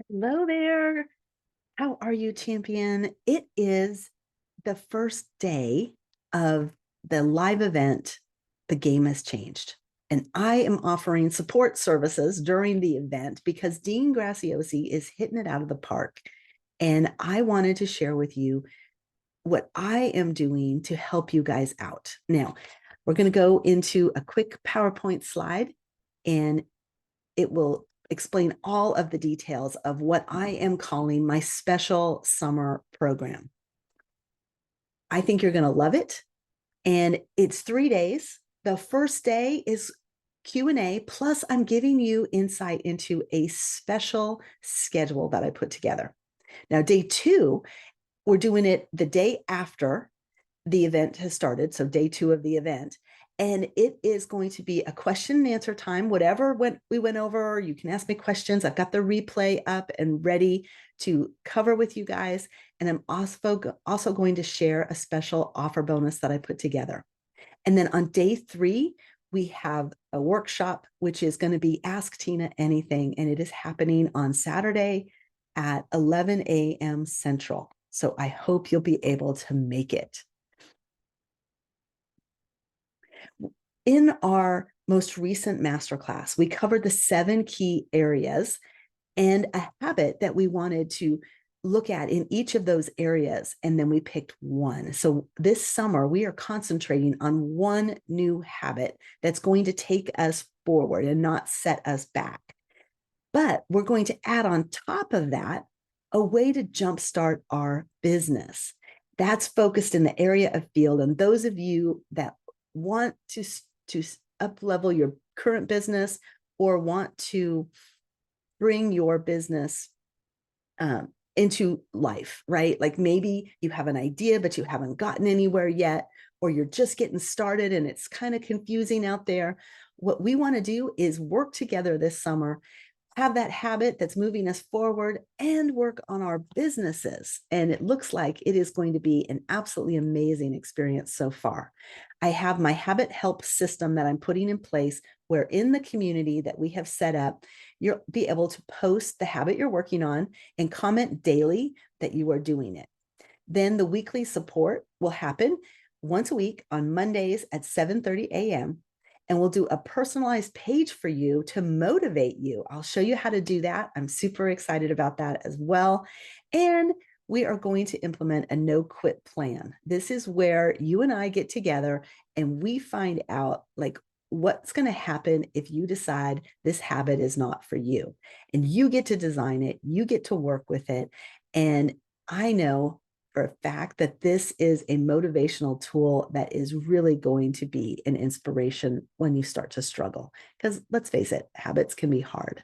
Hello there. How are you, champion? It is the first day of the live event. The game has changed. And I am offering support services during the event because Dean Graziosi is hitting it out of the park. And I wanted to share with you what I am doing to help you guys out. Now, we're going to go into a quick PowerPoint slide and it will explain all of the details of what I am calling my special summer program. I think you're going to love it. And it's 3 days. The first day is Q&A, plus I'm giving you insight into a special schedule that I put together. Now, day 2, we're doing it the day after the event has started. So day 2 of the event. And it is going to be a question and answer time. Whatever we went over, you can ask me questions. I've got the replay up and ready to cover with you guys. And I'm also going to share a special offer bonus that I put together. And then on day 3, we have a workshop, which is going to be Ask Tina Anything. And it is happening on Saturday at 11 a.m. Central. So I hope you'll be able to make it. In our most recent masterclass, we covered the 7 key areas and a habit that we wanted to look at in each of those areas. And then we picked one. So this summer, we are concentrating on one new habit that's going to take us forward and not set us back. But we're going to add on top of that a way to jumpstart our business. That's focused in the area of field. And those of you that want to up level your current business or want to bring your business into life, right? Like maybe you have an idea, but you haven't gotten anywhere yet, or you're just getting started and it's kind of confusing out there. What we want to do is work together this summer, have that habit that's moving us forward, and work on our businesses. And it looks like it is going to be an absolutely amazing experience so far. I have my habit help system that I'm putting in place where in the community that we have set up, you'll be able to post the habit you're working on and comment daily that you are doing it. Then the weekly support will happen once a week on Mondays at 7:30 a.m. And we'll do a personalized page for you to motivate you. I'll show you how to do that. I'm super excited about that as well. And we are going to implement a no quit plan. This is where you and I get together and we find out like what's going to happen if you decide this habit is not for you. And you get to design it, you get to work with it. And I know for a fact that this is a motivational tool that is really going to be an inspiration when you start to struggle. Because let's face it, habits can be hard.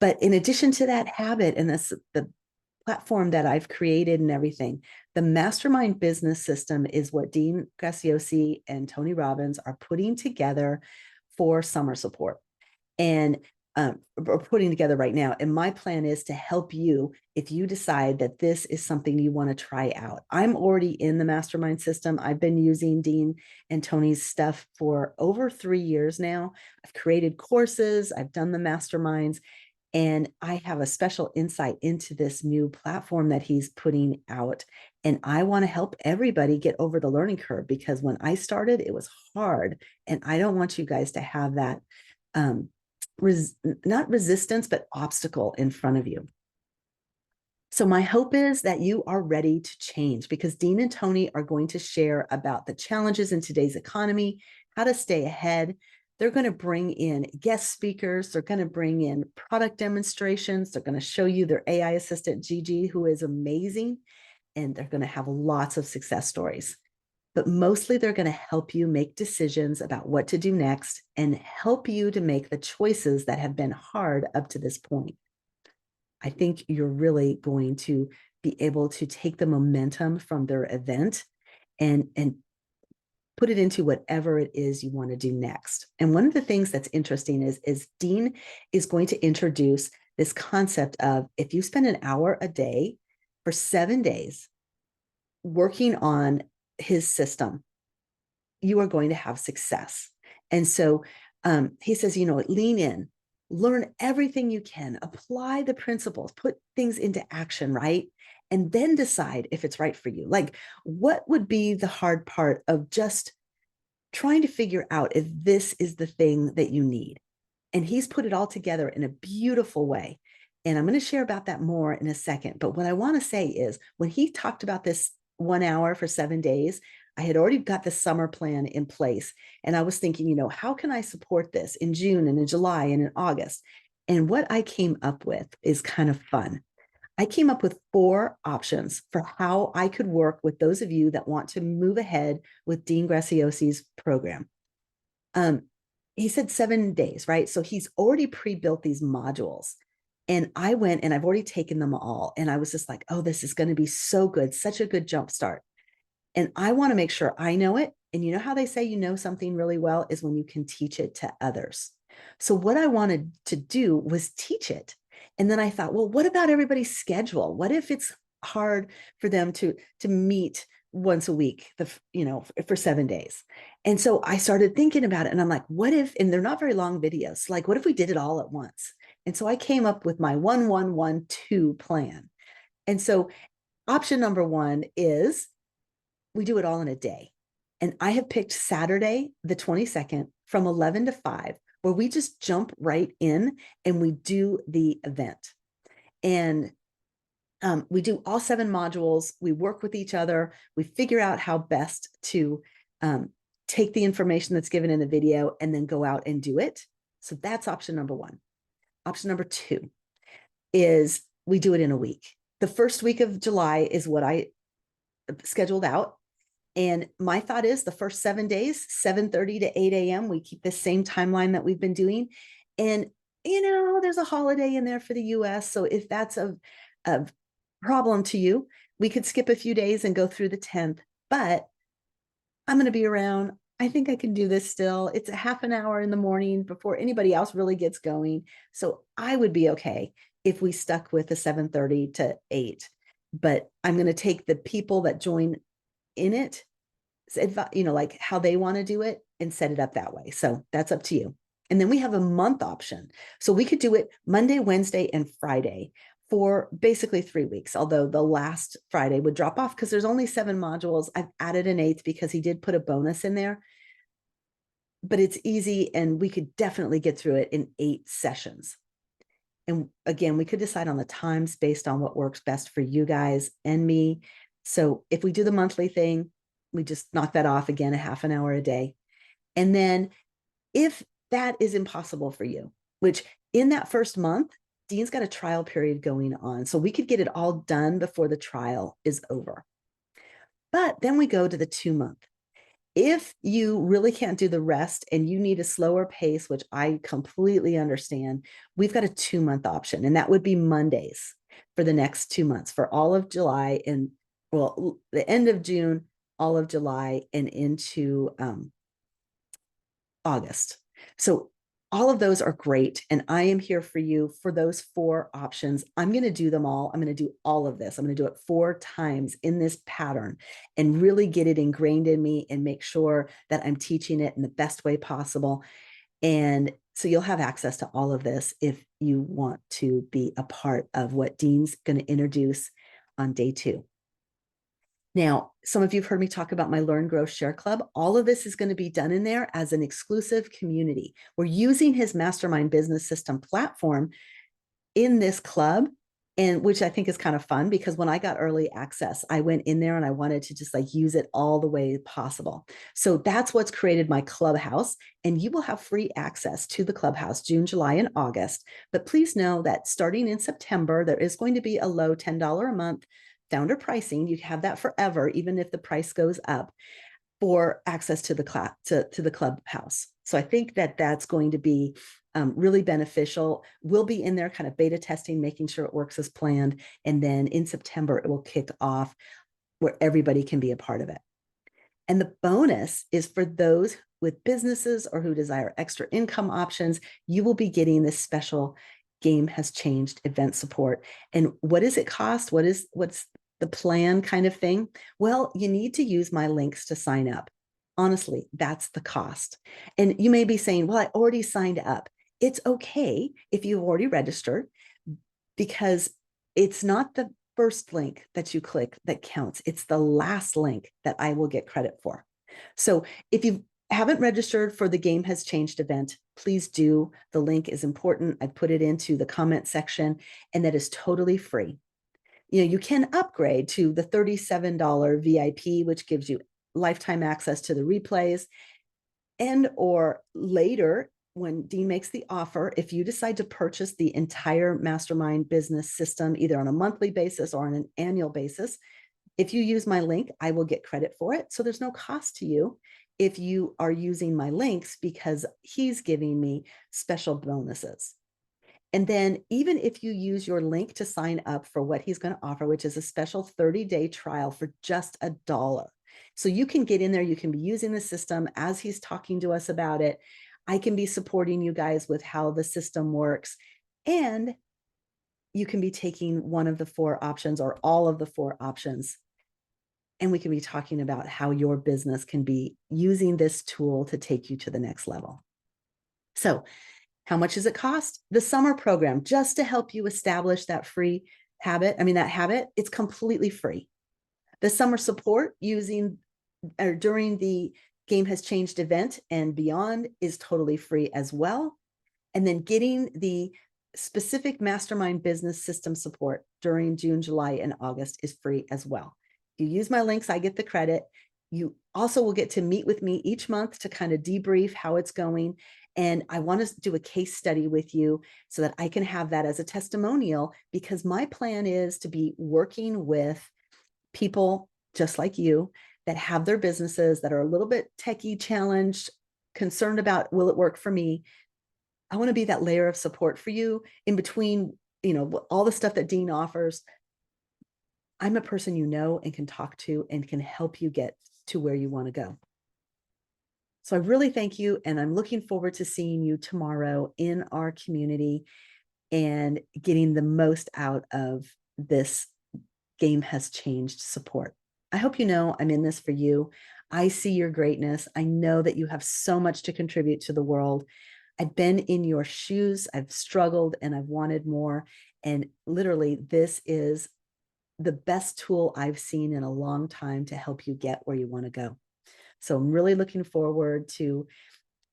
But in addition to that habit and the platform that I've created and everything, the Mastermind Business System is what Dean Graziosi and Tony Robbins are putting together for summer support. And we're putting together right now. And my plan is to help you if you decide that this is something you want to try out. I'm already in the mastermind system. I've been using Dean and Tony's stuff for over 3 years now. I've created courses, I've done the masterminds, and I have a special insight into this new platform that he's putting out. And I want to help everybody get over the learning curve because when I started, it was hard. And I don't want you guys to have that not resistance, but obstacle in front of you. So my hope is that you are ready to change because Dean and Tony are going to share about the challenges in today's economy, how to stay ahead. They're going to bring in guest speakers. They're going to bring in product demonstrations. They're going to show you their AI assistant, Gigi, who is amazing. And they're going to have lots of success stories. But mostly they're going to help you make decisions about what to do next and help you to make the choices that have been hard up to this point. I think you're really going to be able to take the momentum from their event and put it into whatever it is you want to do next. And one of the things that's interesting is Dean is going to introduce this concept of if you spend an hour a day for 7 days working on his system, you are going to have success. And so he says, lean in, learn everything you can, apply the principles, put things into action, right? And then decide if it's right for you. Like, what would be the hard part of just trying to figure out if this is the thing that you need? And he's put it all together in a beautiful way. And I'm going to share about that more in a second. But what I want to say is, when he talked about this 1 hour for 7 days, I had already got the summer plan in place. And I was thinking, how can I support this in June and in July and in August? And what I came up with is kind of fun. I came up with 4 options for how I could work with those of you that want to move ahead with Dean Graziosi's program. He said 7 days, right? So he's already pre-built these modules. And I went and I've already taken them all. And I was just like, oh, this is going to be so good, such a good jump start. And I want to make sure I know it. And you know how they say you know something really well is when you can teach it to others. So what I wanted to do was teach it. And then I thought, well, what about everybody's schedule? What if it's hard for them to meet once a week, for 7 days? And so I started thinking about it, and I'm like, what if, and they're not very long videos, like, what if we did it all at once? And so I came up with my 1-1-1-2 plan. And so option number 1 is we do it all in a day. And I have picked Saturday, the 22nd from 11 to 5, where we just jump right in and we do the event. And we do all 7 modules. We work with each other. We figure out how best to take the information that's given in the video and then go out and do it. So that's option number 1. Option number 2 is we do it in a week. The first week of July is what I scheduled out. And my thought is the first 7 days, 7:30 to 8 a.m., we keep the same timeline that we've been doing. And, there's a holiday in there for the US. So if that's a problem to you, we could skip a few days and go through the 10th. But I'm going to be around. I think I can do this still. It's a half an hour in the morning before anybody else really gets going. So I would be okay if we stuck with the 7:30 to 8. But I'm going to take the people that join in it, like how they want to do it, and set it up that way. So that's up to you. And then we have a month option. So we could do it Monday, Wednesday, and Friday for basically 3 weeks, although the last Friday would drop off because there's only 7 modules. I've added an 8th because he did put a bonus in there. But it's easy, and we could definitely get through it in 8 sessions. And again, we could decide on the times based on what works best for you guys and me. So if we do the monthly thing, we just knock that off again, a half an hour a day. And then if that is impossible for you, which in that first month, Dean's got a trial period going on. So we could get it all done before the trial is over. But then we go to the 2-month. If you really can't do the rest and you need a slower pace, which I completely understand, we've got a 2-month option. And that would be Mondays for the next 2 months, for all of July and, well, the end of June, all of July, and into August. So all of those are great. And I am here for you for those 4 options. I'm going to do them all. I'm going to do all of this. I'm going to do it 4 times in this pattern and really get it ingrained in me and make sure that I'm teaching it in the best way possible. And so you'll have access to all of this if you want to be a part of what Dean's going to introduce on day 2. Now, some of you have heard me talk about my Learn, Grow, Share Club. All of this is going to be done in there as an exclusive community. We're using his Mastermind Business System platform in this club, and which I think is kind of fun because when I got early access, I went in there and I wanted to just use it all the way possible. So that's what's created my clubhouse, and you will have free access to the clubhouse June, July, and August. But please know that starting in September, there is going to be a low $10 a month founder pricing. You have that forever, even if the price goes up, for access to the to the clubhouse. So I think that that's going to be really beneficial. We'll be in there kind of beta testing, making sure it works as planned. And then in September, it will kick off where everybody can be a part of it. And the bonus is for those with businesses or who desire extra income options, you will be getting this special Game Has Changed event support. And what does it cost? What's the plan kind of thing? Well, you need to use my links to sign up. Honestly, that's the cost. And you may be saying, well, I already signed up. it's okay if you've already registered, because it's not the first link that you click that counts. It's the last link that I will get credit for. So if you haven't registered for the Game Has Changed event, please do. The link is important. I put it into the comment section, and that is totally free. You can upgrade to the $37 VIP, which gives you lifetime access to the replays. And or later, when Dean makes the offer, if you decide to purchase the entire Mastermind Business System, either on a monthly basis or on an annual basis, if you use my link, I will get credit for it. So there's no cost to you if you are using my links, because he's giving me special bonuses. And then even if you use your link to sign up for what he's going to offer, which is a special 30-day trial for just $1. So you can get in there, you can be using the system as he's talking to us about it. I can be supporting you guys with how the system works. And you can be taking one of the 4 options or all of the 4 options. And we can be talking about how your business can be using this tool to take you to the next level. So how much does it cost? The summer program, just to help you establish that habit, it's completely free. The summer support using or during the Game Has Changed event and beyond is totally free as well. And then getting the specific Mastermind Business System support during June, July, and August is free as well. You use my links, I get the credit. You also will get to meet with me each month to kind of debrief how it's going. And I want to do a case study with you so that I can have that as a testimonial, because my plan is to be working with people just like you that have their businesses that are a little bit techie challenged, concerned about, will it work for me? I want to be that layer of support for you in between, all the stuff that Dean offers. I'm a person you know and can talk to and can help you get to where you want to go. So I really thank you, and I'm looking forward to seeing you tomorrow in our community and getting the most out of this Game Has Changed support. I hope you know I'm in this for you. I see your greatness. I know that you have so much to contribute to the world. I've been in your shoes. I've struggled and I've wanted more. And literally, this is the best tool I've seen in a long time to help you get where you want to go. So I'm really looking forward to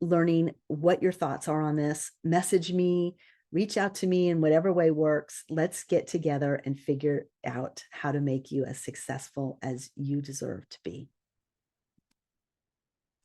learning what your thoughts are on this. Message me, reach out to me in whatever way works. Let's get together and figure out how to make you as successful as you deserve to be.